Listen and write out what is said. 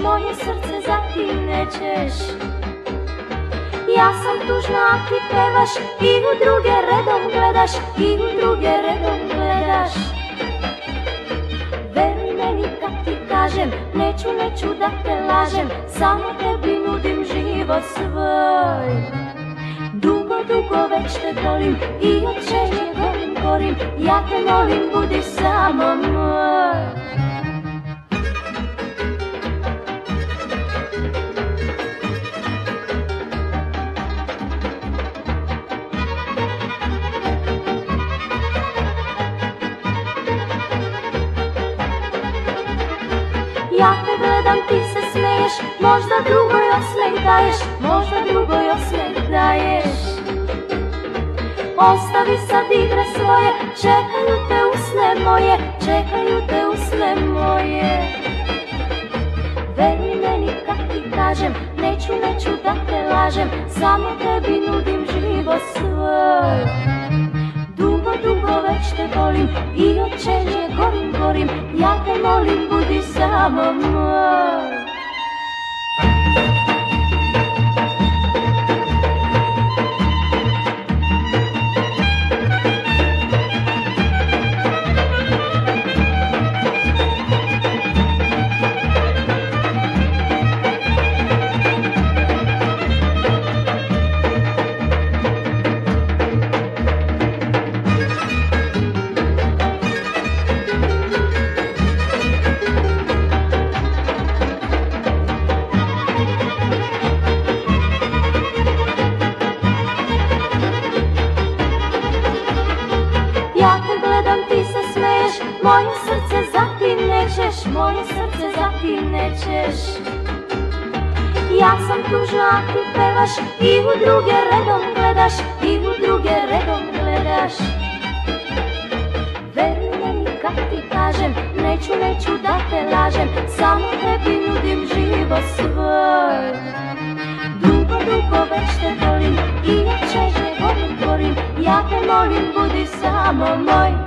moje srce za tim nećeš. Ja sam tužna, a ti pevaš i u druge redom gledaš, i u druge redom gledaš. Veruj meni kad ti kažem, neću da te lažem, samo tebi nudim život svoj. Dugo već te volim i od želje gorim, ja te molim budi samo moj. Ja te gledam, ti se smeješ, možda drugoj osmeh daješ, možda drugoj osmeh daješ. Ostavi sad igre svoje, čekaju te usne moje, čekaju te usne moje. Veruj meni kad ti kažem, neću da te lažem, samo tebi nudim život svoj. Dugo već te volim i od želje gorim, ja te molim budi samo moj. Ja te gledam, ti se smeješ, moje srce za tim nećeš, moje srce za tim nećeš. Ja sam tužna, a ti pevaš i u druge redom gledaš, i u druge redom gledaš. Veruj meni kad ti kažem, neću da te lažem, samo tebi nudim život svoj. Dugo već te volim i od želje gorim, ja te molim budi samo moj.